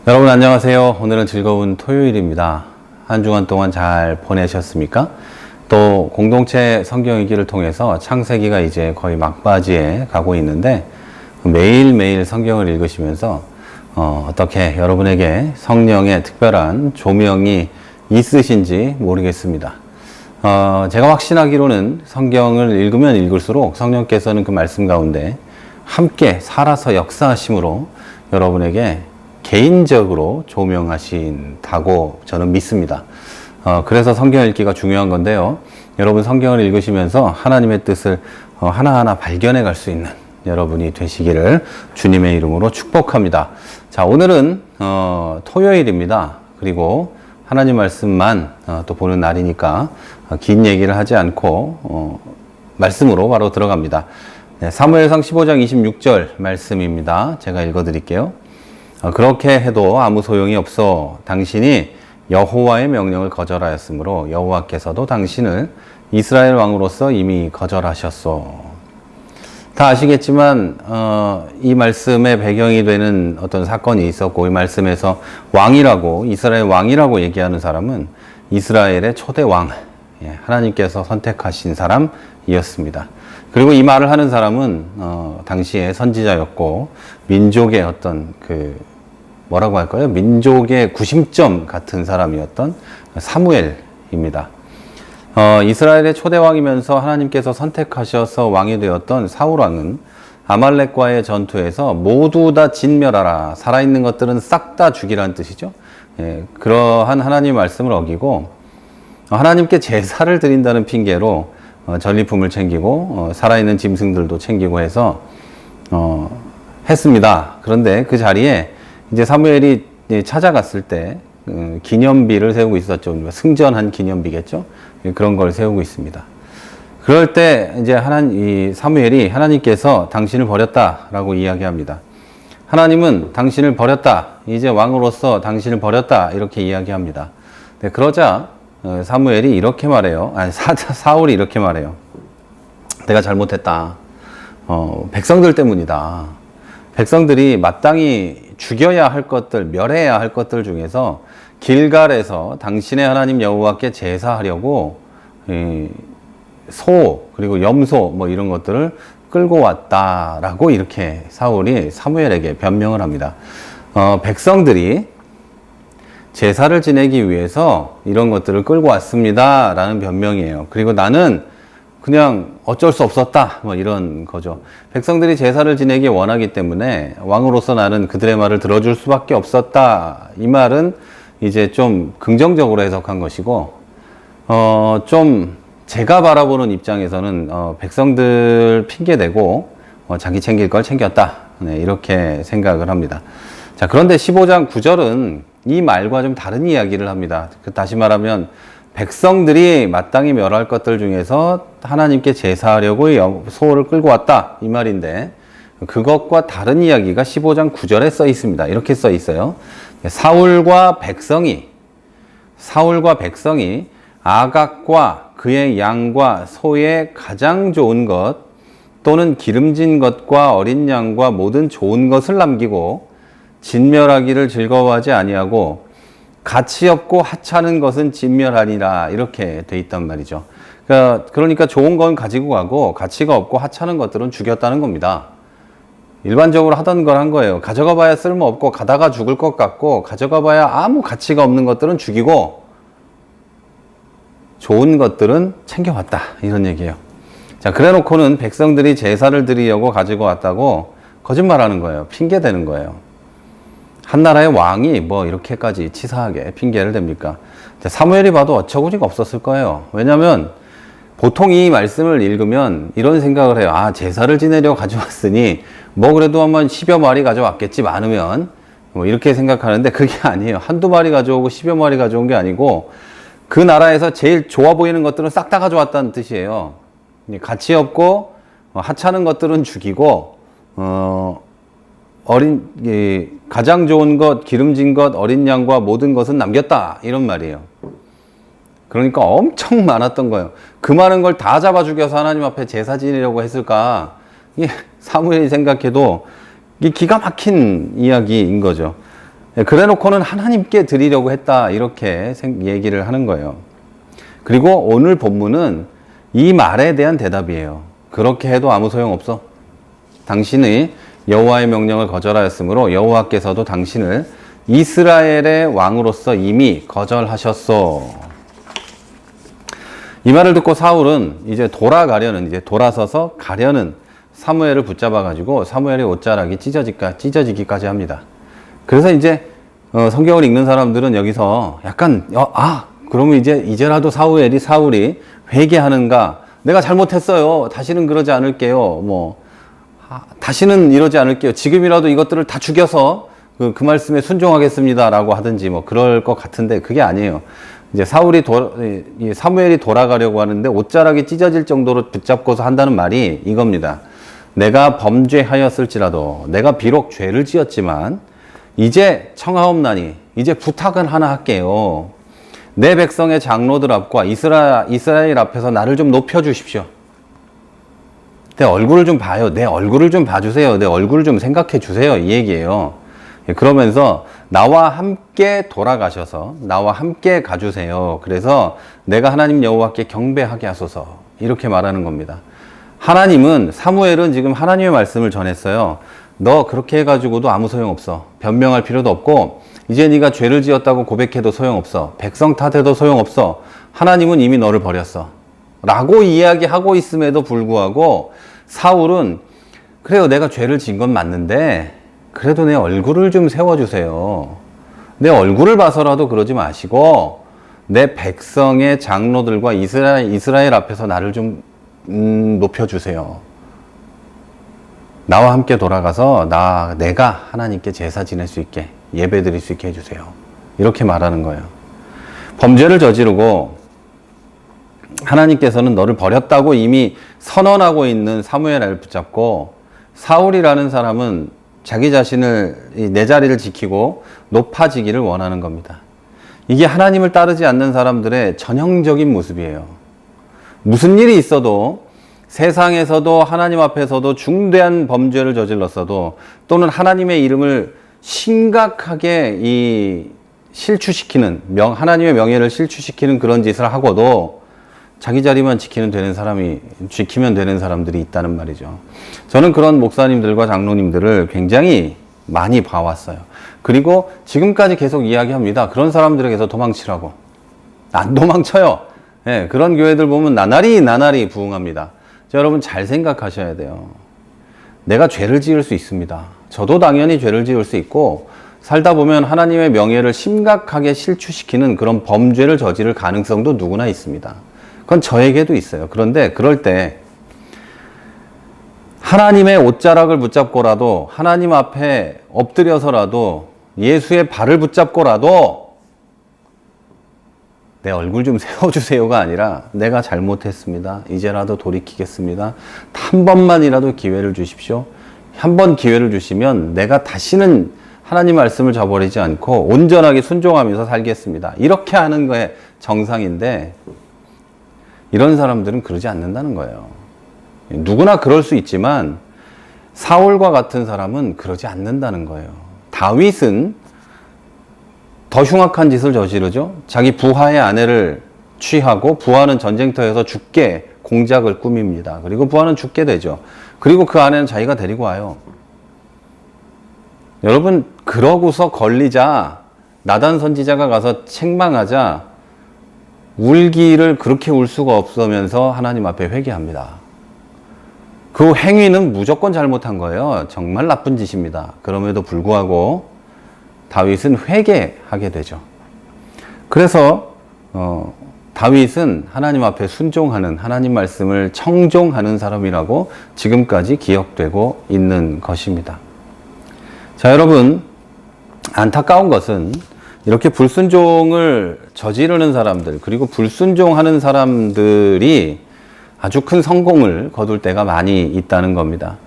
여러분 안녕하세요. 오늘은 즐거운 토요일입니다. 한 주간 동안 잘 보내셨습니까? 또 공동체 성경 읽기를 통해서 창세기가 이제 거의 막바지에 가고 있는데 매일매일 성경을 읽으시면서 어떻게 여러분에게 성령의 특별한 조명이 있으신지 모르겠습니다. 제가 확신하기로는 성경을 읽으면 읽을수록 성령께서는 그 말씀 가운데 함께 살아서 역사하심으로 여러분에게 개인적으로 조명하신다고 저는 믿습니다. 그래서 성경 읽기가 중요한 건데요. 여러분 성경을 읽으시면서 하나님의 뜻을 하나하나 발견해 갈 수 있는 여러분이 되시기를 주님의 이름으로 축복합니다. 자, 오늘은 토요일입니다. 그리고 하나님 말씀만 또 보는 날이니까 긴 얘기를 하지 않고 말씀으로 바로 들어갑니다. 네, 사무엘상 15장 26절 말씀입니다. 제가 읽어드릴게요. 그렇게 해도 아무 소용이 없어 당신이 여호와의 명령을 거절하였으므로 여호와께서도 당신을 이스라엘 왕으로서 이미 거절하셨소. 다 아시겠지만 이 말씀의 배경이 되는 어떤 사건이 있었고, 이 말씀에서 왕이라고, 이스라엘 왕이라고 얘기하는 사람은 이스라엘의 초대 왕, 하나님께서 선택하신 사람이었습니다. 그리고 이 말을 하는 사람은 당시에 선지자였고, 민족의 어떤 뭐라고 할까요? 민족의 구심점 같은 사람이었던 사무엘입니다. 이스라엘의 초대왕이면서 하나님께서 선택하셔서 왕이 되었던 사울왕은 아말렉과의 전투에서 모두 다 진멸하라, 살아있는 것들은 싹 다 죽이라는 뜻이죠. 그러한 하나님의 말씀을 어기고 하나님께 제사를 드린다는 핑계로 전리품을 챙기고 살아있는 짐승들도 챙기고 해서 했습니다. 그런데 그 자리에 이제 사무엘이 찾아갔을 때 기념비를 세우고 있었죠. 승전한 기념비겠죠. 그런 걸 세우고 있습니다. 그럴 때 이제 이 사무엘이 하나님께서 당신을 버렸다라고 이야기합니다. 하나님은 당신을 버렸다, 이제 왕으로서 당신을 버렸다, 이렇게 이야기합니다. 네, 그러자 사무엘이 이렇게 말해요. 사울이 이렇게 말해요. 내가 잘못했다. 백성들 때문이다. 백성들이 마땅히 죽여야 할 것들, 멸해야 할 것들 중에서 길갈에서 당신의 하나님 여호와께 제사하려고 소 그리고 염소 뭐 이런 것들을 끌고 왔다라고 이렇게 사울이 사무엘에게 변명을 합니다. 백성들이 제사를 지내기 위해서 이런 것들을 끌고 왔습니다 라는 변명이에요. 그리고 나는 그냥 어쩔 수 없었다, 뭐 이런 거죠. 백성들이 제사를 지내기 원하기 때문에 왕으로서 나는 그들의 말을 들어줄 수밖에 없었다. 이 말은 이제 좀 긍정적으로 해석한 것이고, 좀 제가 바라보는 입장에서는 백성들 핑계대고 자기 챙길 걸 챙겼다, 네, 이렇게 생각을 합니다. 자, 그런데 15장 9절은 이 말과 좀 다른 이야기를 합니다. 다시 말하면 백성들이 마땅히 멸할 것들 중에서 하나님께 제사하려고 소를 끌고 왔다, 이 말인데 그것과 다른 이야기가 15장 9절에 써 있습니다. 이렇게 써 있어요. 사울과 백성이 아각과 그의 양과 소의 가장 좋은 것 또는 기름진 것과 어린 양과 모든 좋은 것을 남기고 진멸하기를 즐거워하지 아니하고 가치 없고 하찮은 것은 진멸하리라, 이렇게 돼 있단 말이죠. 그러니까 좋은 건 가지고 가고 가치가 없고 하찮은 것들은 죽였다는 겁니다. 일반적으로 하던 걸 한 거예요. 가져가 봐야 쓸모없고 가다가 죽을 것 같고 가져가 봐야 아무 가치가 없는 것들은 죽이고 좋은 것들은 챙겨왔다, 이런 얘기예요. 자, 그래 놓고는 백성들이 제사를 드리려고 가지고 왔다고 거짓말하는 거예요. 핑계대는 거예요. 한 나라의 왕이 뭐 이렇게까지 치사하게 핑계를 댑니까? 사무엘이 봐도 어처구니가 없었을 거예요. 왜냐하면 보통 이 말씀을 읽으면 이런 생각을 해요. 아, 제사를 지내려고 가져왔으니 뭐 그래도 한번 10여 마리 가져왔겠지, 많으면. 뭐 이렇게 생각하는데 그게 아니에요. 한두 마리 가져오고 10여 마리 가져온 게 아니고 그 나라에서 제일 좋아 보이는 것들은 싹 다 가져왔다는 뜻이에요. 가치 없고 하찮은 것들은 죽이고 가장 좋은 것, 기름진 것, 어린 양과 모든 것은 남겼다, 이런 말이에요. 그러니까 엄청 많았던 거예요. 그 많은 걸 다 잡아 죽여서 하나님 앞에 제사 지내려고 했을까? 이게 사무엘이 생각해도 이게 기가 막힌 이야기인 거죠. 그래 놓고는 하나님께 드리려고 했다. 이렇게 얘기를 하는 거예요. 그리고 오늘 본문은 이 말에 대한 대답이에요. 그렇게 해도 아무 소용없어. 당신의 여호와의 명령을 거절하였으므로 여호와께서도 당신을 이스라엘의 왕으로서 이미 거절하셨소. 이 말을 듣고 사울은 이제 돌아서서 가려는 사무엘을 붙잡아가지고 사무엘의 옷자락이 찢어지기까지 합니다. 그래서 이제 성경을 읽는 사람들은 여기서 약간 그러면 이제라도 사울이 회개하는가? 내가 잘못했어요. 다시는 그러지 않을게요. 다시는 이러지 않을게요. 지금이라도 이것들을 다 죽여서 그 말씀에 순종하겠습니다라고 하든지 그럴 것 같은데 그게 아니에요. 이제 사무엘이 돌아가려고 하는데 옷자락이 찢어질 정도로 붙잡고서 한다는 말이 이겁니다. 내가 범죄하였을지라도 내가 비록 죄를 지었지만 이제 청하옵나니 이제 부탁은 하나 할게요. 내 백성의 장로들 앞과 이스라엘 앞에서 나를 좀 높여주십시오. 내 얼굴을 좀 봐요. 내 얼굴을 좀 봐주세요. 내 얼굴을 좀 생각해 주세요. 이 얘기예요. 그러면서 나와 함께 돌아가셔서 나와 함께 가주세요. 그래서 내가 하나님 여호와께 경배하게 하소서. 이렇게 말하는 겁니다. 사무엘은 지금 하나님의 말씀을 전했어요. 너 그렇게 해가지고도 아무 소용없어. 변명할 필요도 없고 이제 네가 죄를 지었다고 고백해도 소용없어. 백성 탓해도 소용없어. 하나님은 이미 너를 버렸어. 라고 이야기하고 있음에도 불구하고 사울은 그래요. 내가 죄를 지은 건 맞는데 그래도 내 얼굴을 좀 세워주세요. 내 얼굴을 봐서라도 그러지 마시고 내 백성의 장로들과 이스라엘 앞에서 나를 좀 높여주세요. 나와 함께 돌아가서 내가 하나님께 제사 지낼 수 있게 예배 드릴 수 있게 해주세요. 이렇게 말하는 거예요. 범죄를 저지르고 하나님께서는 너를 버렸다고 이미 선언하고 있는 사무엘을 붙잡고 사울이라는 사람은 자기 자신을 내 자리를 지키고 높아지기를 원하는 겁니다. 이게 하나님을 따르지 않는 사람들의 전형적인 모습이에요. 무슨 일이 있어도 세상에서도 하나님 앞에서도 중대한 범죄를 저질렀어도 또는 하나님의 이름을 심각하게 하나님의 명예를 실추시키는 그런 짓을 하고도 자기 자리만 지키면 되는 사람들이 있다는 말이죠. 저는 그런 목사님들과 장로님들을 굉장히 많이 봐왔어요. 그리고 지금까지 계속 이야기합니다. 그런 사람들에게서 도망치라고. 안 도망쳐요. 네, 그런 교회들 보면 나날이 부흥합니다. 자, 여러분 잘 생각하셔야 돼요. 내가 죄를 지을 수 있습니다. 저도 당연히 죄를 지을 수 있고 살다 보면 하나님의 명예를 심각하게 실추시키는 그런 범죄를 저지를 가능성도 누구나 있습니다. 그건 저에게도 있어요. 그런데 그럴 때 하나님의 옷자락을 붙잡고라도 하나님 앞에 엎드려서라도 예수의 발을 붙잡고라도 내 얼굴 좀 세워주세요가 아니라 내가 잘못했습니다. 이제라도 돌이키겠습니다. 한 번만이라도 기회를 주십시오. 한 번 기회를 주시면 내가 다시는 하나님 말씀을 저버리지 않고 온전하게 순종하면서 살겠습니다. 이렇게 하는 거에 정상인데 이런 사람들은 그러지 않는다는 거예요. 누구나 그럴 수 있지만 사울과 같은 사람은 그러지 않는다는 거예요. 다윗은 더 흉악한 짓을 저지르죠. 자기 부하의 아내를 취하고 부하는 전쟁터에서 죽게 공작을 꾸밉니다. 그리고 부하는 죽게 되죠. 그리고 그 아내는 자기가 데리고 와요. 여러분, 그러고서 걸리자 나단 선지자가 가서 책망하자 울기를 그렇게 울 수가 없으면서 하나님 앞에 회개합니다. 그 행위는 무조건 잘못한 거예요. 정말 나쁜 짓입니다. 그럼에도 불구하고 다윗은 회개하게 되죠. 그래서 다윗은 하나님 앞에 순종하는, 하나님 말씀을 청종하는 사람이라고 지금까지 기억되고 있는 것입니다. 자, 여러분, 안타까운 것은 이렇게 불순종을 저지르는 사람들, 그리고 불순종하는 사람들이 아주 큰 성공을 거둘 때가 많이 있다는 겁니다.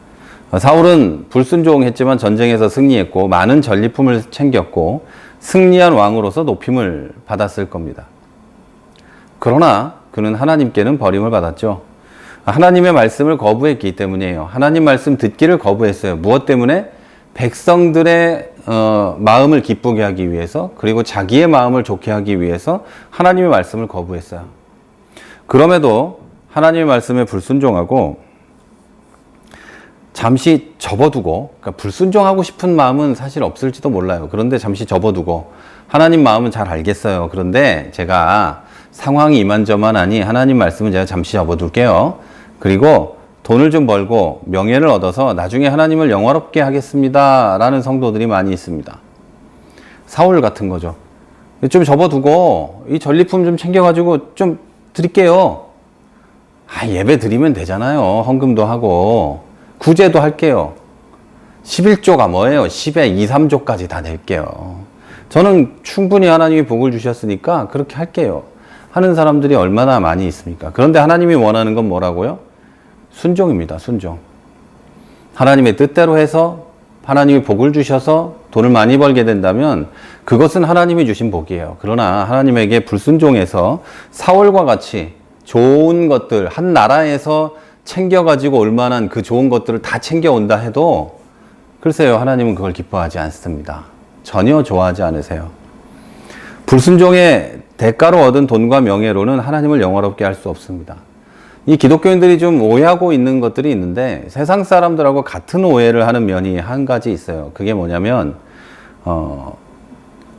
사울은 불순종했지만 전쟁에서 승리했고 많은 전리품을 챙겼고 승리한 왕으로서 높임을 받았을 겁니다. 그러나 그는 하나님께는 버림을 받았죠. 하나님의 말씀을 거부했기 때문이에요. 하나님 말씀 듣기를 거부했어요. 무엇 때문에? 백성들의 마음을 기쁘게 하기 위해서, 그리고 자기의 마음을 좋게 하기 위해서 하나님의 말씀을 거부했어요. 그럼에도 하나님의 말씀에 불순종하고 잠시 접어두고, 그러니까 불순종하고 싶은 마음은 사실 없을지도 몰라요. 그런데 잠시 접어두고, 하나님 마음은 잘 알겠어요. 그런데 제가 상황이 이만저만하니 하나님 말씀은 제가 잠시 접어둘게요. 그리고 돈을 좀 벌고 명예를 얻어서 나중에 하나님을 영화롭게 하겠습니다 라는 성도들이 많이 있습니다. 사울 같은 거죠. 좀 접어두고 이 전리품 좀 챙겨가지고 좀 드릴게요. 예배 드리면 되잖아요. 헌금도 하고 구제도 할게요. 11조가 뭐예요? 10에 2, 3조까지 다 낼게요. 저는 충분히 하나님이 복을 주셨으니까 그렇게 할게요 하는 사람들이 얼마나 많이 있습니까? 그런데 하나님이 원하는 건 뭐라고요? 순종입니다. 순종. 하나님의 뜻대로 해서 하나님이 복을 주셔서 돈을 많이 벌게 된다면 그것은 하나님이 주신 복이에요. 그러나 하나님에게 불순종해서 사울과 같이 좋은 것들, 한 나라에서 챙겨가지고 올 만한 그 좋은 것들을 다 챙겨온다 해도 글쎄요, 하나님은 그걸 기뻐하지 않습니다. 전혀 좋아하지 않으세요. 불순종의 대가로 얻은 돈과 명예로는 하나님을 영화롭게 할 수 없습니다. 이 기독교인들이 좀 오해하고 있는 것들이 있는데 세상 사람들하고 같은 오해를 하는 면이 한 가지 있어요. 그게 뭐냐면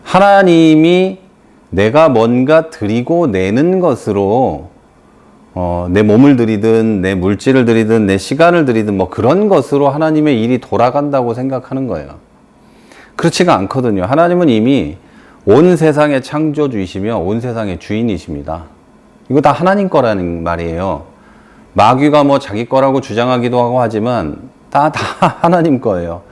하나님이 내가 뭔가 드리고 내는 것으로 내 몸을 드리든 내 물질을 드리든 내 시간을 드리든 뭐 그런 것으로 하나님의 일이 돌아간다고 생각하는 거예요. 그렇지가 않거든요. 하나님은 이미 온 세상의 창조주이시며 온 세상의 주인이십니다. 이거 다 하나님 거라는 말이에요. 마귀가 뭐 자기 거라고 주장하기도 하고 하지만 다 하나님 거예요.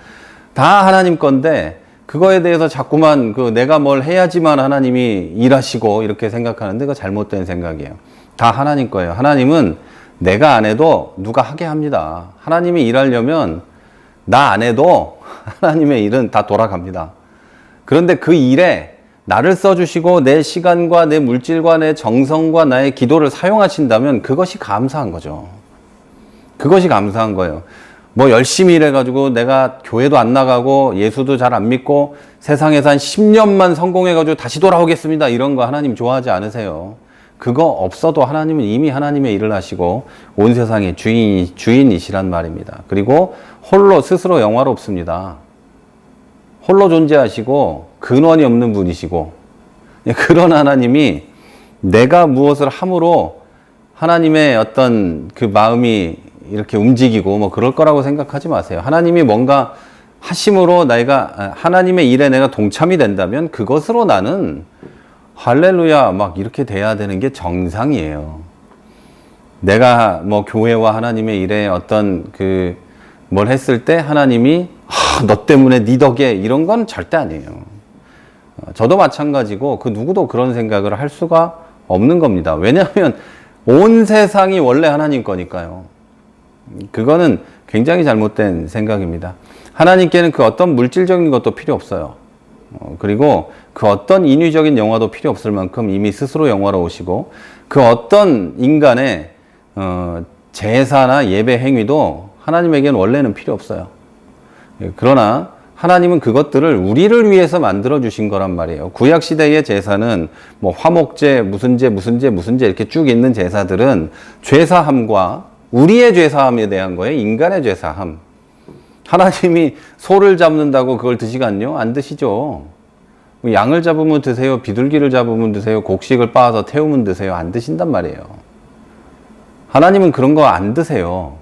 다 하나님 건데 그거에 대해서 자꾸만 내가 뭘 해야지만 하나님이 일하시고 이렇게 생각하는데 그거 잘못된 생각이에요. 다 하나님 거예요. 하나님은 내가 안 해도 누가 하게 합니다. 하나님이 일하려면 나 안 해도 하나님의 일은 다 돌아갑니다. 그런데 그 일에 나를 써주시고 내 시간과 내 물질과 내 정성과 나의 기도를 사용하신다면 그것이 감사한 거죠. 그것이 감사한 거예요. 뭐 열심히 일해가지고 내가 교회도 안 나가고 예수도 잘 안 믿고 세상에서 한 10년만 성공해가지고 다시 돌아오겠습니다. 이런 거 하나님 좋아하지 않으세요. 그거 없어도 하나님은 이미 하나님의 일을 하시고 온 세상의 주인이시란 말입니다. 그리고 홀로 스스로 영화롭습니다. 홀로 존재하시고 근원이 없는 분이시고 그런 하나님이 내가 무엇을 함으로 하나님의 어떤 그 마음이 이렇게 움직이고 뭐 그럴 거라고 생각하지 마세요. 하나님이 뭔가 하심으로 내가 하나님의 일에 내가 동참이 된다면 그것으로 나는 할렐루야 막 이렇게 돼야 되는 게 정상이에요. 내가 뭐 교회와 하나님의 일에 어떤 뭘 했을 때 하나님이 너 때문에 네 덕에 이런 건 절대 아니에요. 저도 마찬가지고 그 누구도 그런 생각을 할 수가 없는 겁니다. 왜냐하면 온 세상이 원래 하나님 거니까요. 그거는 굉장히 잘못된 생각입니다. 하나님께는 그 어떤 물질적인 것도 필요 없어요. 그리고 그 어떤 인위적인 영화도 필요 없을 만큼 이미 스스로 영화로우시고 그 어떤 인간의 제사나 예배 행위도 하나님에게는 원래는 필요 없어요. 그러나 하나님은 그것들을 우리를 위해서 만들어 주신 거란 말이에요. 구약 시대의 제사는 뭐 화목제, 무슨 제 이렇게 쭉 있는 제사들은 죄사함과 우리의 죄사함에 대한 거예요. 인간의 죄사함. 하나님이 소를 잡는다고 그걸 드시간요? 안 드시죠. 양을 잡으면 드세요. 비둘기를 잡으면 드세요. 곡식을 빻아서 태우면 드세요. 안 드신단 말이에요. 하나님은 그런 거 안 드세요.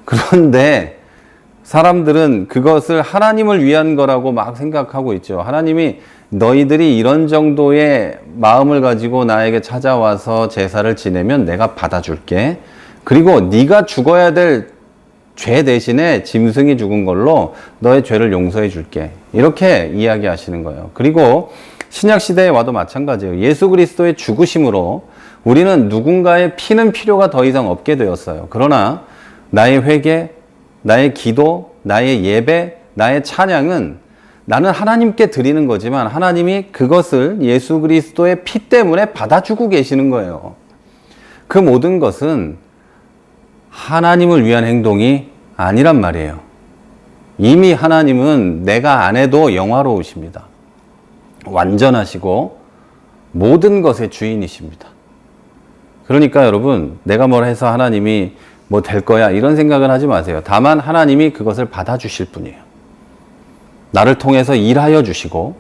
그런데 사람들은 그것을 하나님을 위한 거라고 막 생각하고 있죠. 하나님이 너희들이 이런 정도의 마음을 가지고 나에게 찾아와서 제사를 지내면 내가 받아줄게. 그리고 네가 죽어야 될 죄 대신에 짐승이 죽은 걸로 너의 죄를 용서해 줄게. 이렇게 이야기하시는 거예요. 그리고 신약 시대에 와도 마찬가지예요. 예수 그리스도의 죽으심으로 우리는 누군가의 피는 필요가 더 이상 없게 되었어요. 그러나 나의 회개, 나의 기도, 나의 예배, 나의 찬양은 나는 하나님께 드리는 거지만 하나님이 그것을 예수 그리스도의 피 때문에 받아주고 계시는 거예요. 그 모든 것은 하나님을 위한 행동이 아니란 말이에요. 이미 하나님은 내가 안 해도 영화로우십니다. 완전하시고 모든 것의 주인이십니다. 그러니까 여러분, 내가 뭘 해서 하나님이 뭐 될 거야 이런 생각은 하지 마세요. 다만 하나님이 그것을 받아주실 뿐이에요. 나를 통해서 일하여 주시고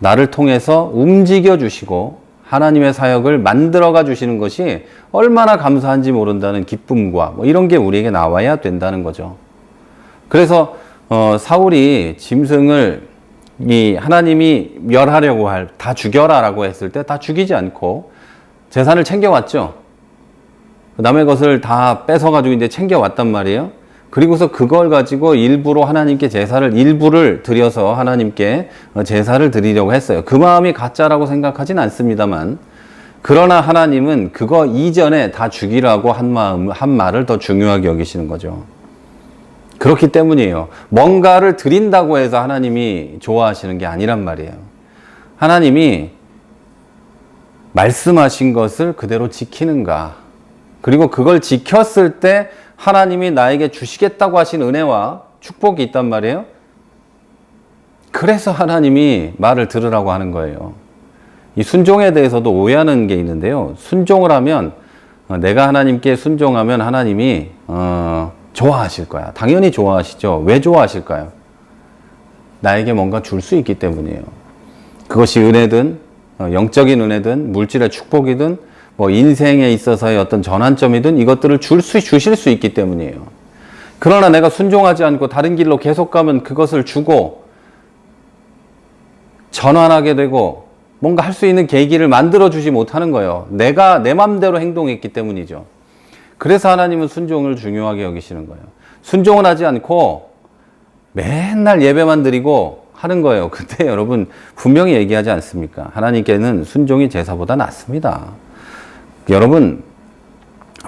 나를 통해서 움직여 주시고 하나님의 사역을 만들어가 주시는 것이 얼마나 감사한지 모른다는 기쁨과 뭐 이런 게 우리에게 나와야 된다는 거죠. 그래서 사울이 짐승을 하나님이 멸하려고 다 죽여라라고 했을 때 다 죽이지 않고 재산을 챙겨왔죠. 남의 것을 다 뺏어가지고 이제 챙겨왔단 말이에요. 그리고서 그걸 가지고 일부러 하나님께 일부를 드려서 하나님께 제사를 드리려고 했어요. 그 마음이 가짜라고 생각하진 않습니다만, 그러나 하나님은 그거 이전에 다 죽이라고 한 말을 더 중요하게 여기시는 거죠. 그렇기 때문이에요. 뭔가를 드린다고 해서 하나님이 좋아하시는 게 아니란 말이에요. 하나님이 말씀하신 것을 그대로 지키는가, 그리고 그걸 지켰을 때 하나님이 나에게 주시겠다고 하신 은혜와 축복이 있단 말이에요. 그래서 하나님이 말을 들으라고 하는 거예요. 이 순종에 대해서도 오해하는 게 있는데요. 순종을 하면, 내가 하나님께 순종하면 하나님이 좋아하실 거야. 당연히 좋아하시죠. 왜 좋아하실까요? 나에게 뭔가 줄 수 있기 때문이에요. 그것이 은혜든 영적인 은혜든 물질의 축복이든 뭐 인생에 있어서의 어떤 전환점이든 이것들을 주실 수 있기 때문이에요. 그러나 내가 순종하지 않고 다른 길로 계속 가면 그것을 주고 전환하게 되고 뭔가 할 수 있는 계기를 만들어주지 못하는 거예요. 내가 내 맘대로 행동했기 때문이죠. 그래서 하나님은 순종을 중요하게 여기시는 거예요. 순종을 하지 않고 맨날 예배만 드리고 하는 거예요. 근데 여러분 분명히 얘기하지 않습니까? 하나님께는 순종이 제사보다 낫습니다. 여러분,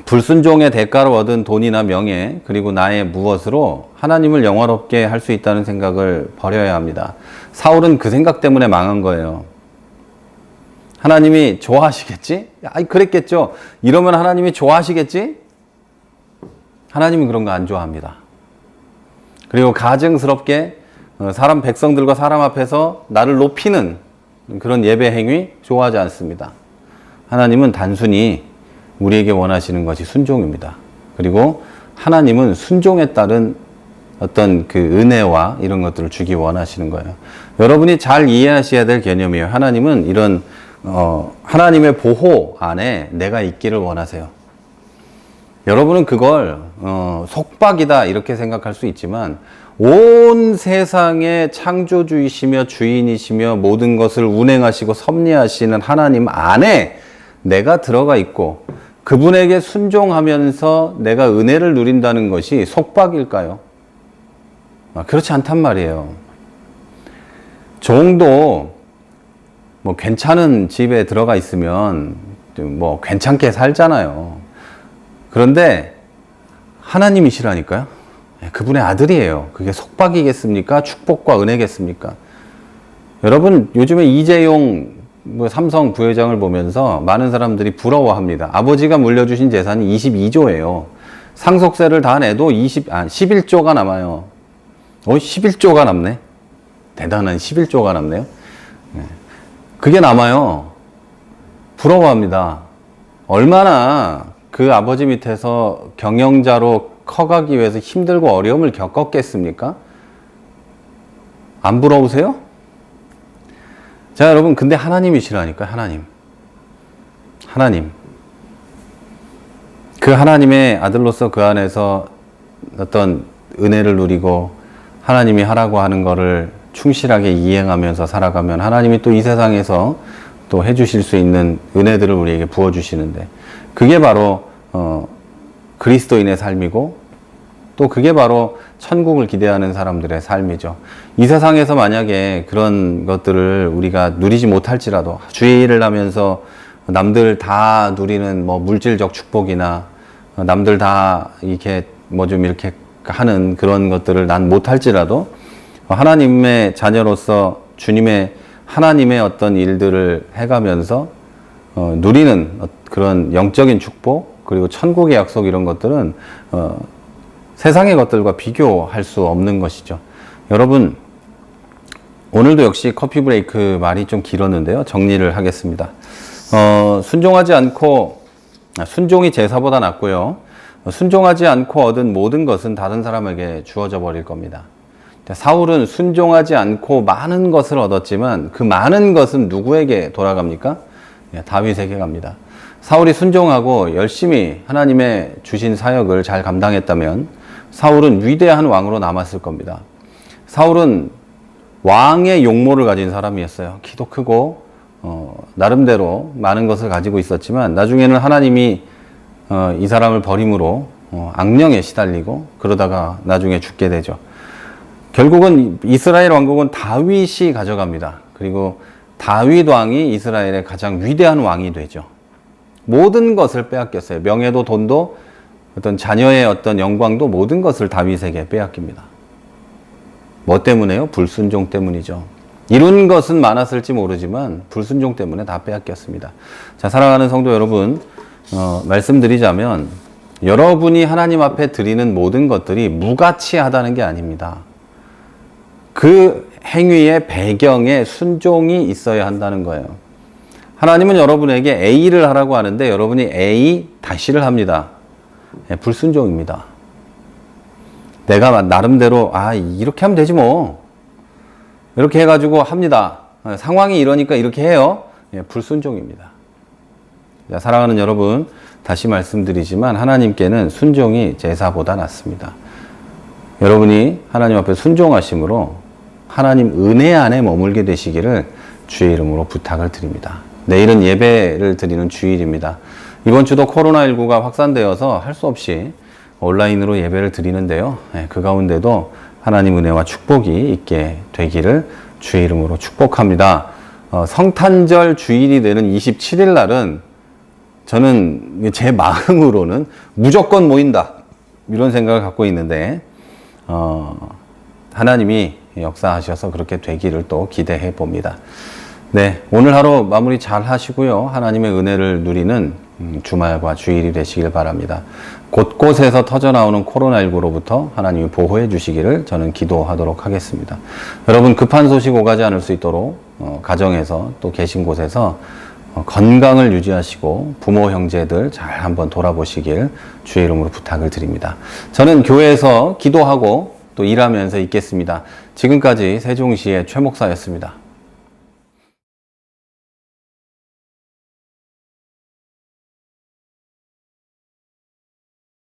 불순종의 대가로 얻은 돈이나 명예, 그리고 나의 무엇으로 하나님을 영화롭게 할 수 있다는 생각을 버려야 합니다. 사울은 그 생각 때문에 망한 거예요. 하나님이 좋아하시겠지? 그랬겠죠. 이러면 하나님이 좋아하시겠지? 하나님은 그런 거 안 좋아합니다. 그리고 가증스럽게 사람 백성들과 사람 앞에서 나를 높이는 그런 예배 행위 좋아하지 않습니다. 하나님은 단순히 우리에게 원하시는 것이 순종입니다. 그리고 하나님은 순종에 따른 어떤 그 은혜와 이런 것들을 주기 원하시는 거예요. 여러분이 잘 이해하셔야 될 개념이에요. 하나님은 이런 하나님의 보호 안에 내가 있기를 원하세요. 여러분은 그걸 속박이다 이렇게 생각할 수 있지만, 온 세상의 창조주이시며 주인이시며 모든 것을 운행하시고 섭리하시는 하나님 안에 내가 들어가 있고 그분에게 순종하면서 내가 은혜를 누린다는 것이 속박일까요? 그렇지 않단 말이에요. 종도 뭐 괜찮은 집에 들어가 있으면 뭐 괜찮게 살잖아요. 그런데 하나님이시라니까요. 그분의 아들이에요. 그게 속박이겠습니까? 축복과 은혜겠습니까? 여러분, 요즘에 이재용 삼성 부회장을 보면서 많은 사람들이 부러워합니다. 아버지가 물려주신 재산이 22조예요. 상속세를 다 내도 11조가 남아요. 11조가 남네. 대단한 11조가 남네요. 그게 남아요. 부러워합니다. 얼마나 그 아버지 밑에서 경영자로 커가기 위해서 힘들고 어려움을 겪었겠습니까? 안 부러우세요? 자, 여러분, 근데 하나님이시라니까요. 하나님. 그 하나님의 아들로서 그 안에서 어떤 은혜를 누리고 하나님이 하라고 하는 거를 충실하게 이행하면서 살아가면 하나님이 또 이 세상에서 또 해주실 수 있는 은혜들을 우리에게 부어주시는데, 그게 바로 그리스도인의 삶이고 또 그게 바로 천국을 기대하는 사람들의 삶이죠. 이 세상에서 만약에 그런 것들을 우리가 누리지 못할지라도, 주의를 하면서 남들 다 누리는 뭐 물질적 축복이나 남들 다 이렇게 뭐 좀 이렇게 하는 그런 것들을 난 못할지라도 하나님의 자녀로서 하나님의 어떤 일들을 해가면서 누리는 그런 영적인 축복, 그리고 천국의 약속, 이런 것들은 세상의 것들과 비교할 수 없는 것이죠. 여러분, 오늘도 역시 커피 브레이크 말이 좀 길었는데요. 정리를 하겠습니다. 순종이 제사보다 낫고요. 순종하지 않고 얻은 모든 것은 다른 사람에게 주어져 버릴 겁니다. 사울은 순종하지 않고 많은 것을 얻었지만 그 많은 것은 누구에게 돌아갑니까? 다윗에게 갑니다. 사울이 순종하고 열심히 하나님의 주신 사역을 잘 감당했다면 사울은 위대한 왕으로 남았을 겁니다. 사울은 왕의 용모를 가진 사람이었어요. 키도 크고 나름대로 많은 것을 가지고 있었지만 나중에는 하나님이 이 사람을 버림으로 악령에 시달리고 그러다가 나중에 죽게 되죠. 결국은 이스라엘 왕국은 다윗이 가져갑니다. 그리고 다윗 왕이 이스라엘의 가장 위대한 왕이 되죠. 모든 것을 빼앗겼어요. 명예도 돈도 어떤 자녀의 어떤 영광도 모든 것을 다윗에게 빼앗깁니다. 뭐 때문에요? 불순종 때문이죠. 이룬 것은 많았을지 모르지만 불순종 때문에 다 빼앗겼습니다. 자, 사랑하는 성도 여러분, 말씀드리자면 여러분이 하나님 앞에 드리는 모든 것들이 무가치하다는 게 아닙니다. 그 행위의 배경에 순종이 있어야 한다는 거예요. 하나님은 여러분에게 A를 하라고 하는데 여러분이 A 다시를 합니다. 불순종입니다. 내가 나름대로 이렇게 하면 되지 뭐 이렇게 해가지고 합니다. 상황이 이러니까 이렇게 해요. 불순종입니다. 자, 사랑하는 여러분, 다시 말씀드리지만 하나님께는 순종이 제사보다 낫습니다. 여러분이 하나님 앞에 순종하심으로 하나님 은혜 안에 머물게 되시기를 주의 이름으로 부탁을 드립니다. 내일은 예배를 드리는 주일입니다. 이번 주도 코로나19가 확산되어서 할 수 없이 온라인으로 예배를 드리는데요. 그 가운데도 하나님 은혜와 축복이 있게 되기를 주의 이름으로 축복합니다. 성탄절 주일이 되는 27일 날은 저는 제 마음으로는 무조건 모인다 이런 생각을 갖고 있는데 하나님이 역사하셔서 그렇게 되기를 또 기대해 봅니다. 네, 오늘 하루 마무리 잘 하시고요. 하나님의 은혜를 누리는 주말과 주일이 되시길 바랍니다. 곳곳에서 터져나오는 코로나19로부터 하나님이 보호해 주시기를 저는 기도하도록 하겠습니다. 여러분, 급한 소식 오가지 않을 수 있도록 가정에서 또 계신 곳에서 건강을 유지하시고 부모 형제들 잘 한번 돌아보시길 주의 이름으로 부탁을 드립니다. 저는 교회에서 기도하고 또 일하면서 있겠습니다. 지금까지 세종시의 최 목사였습니다.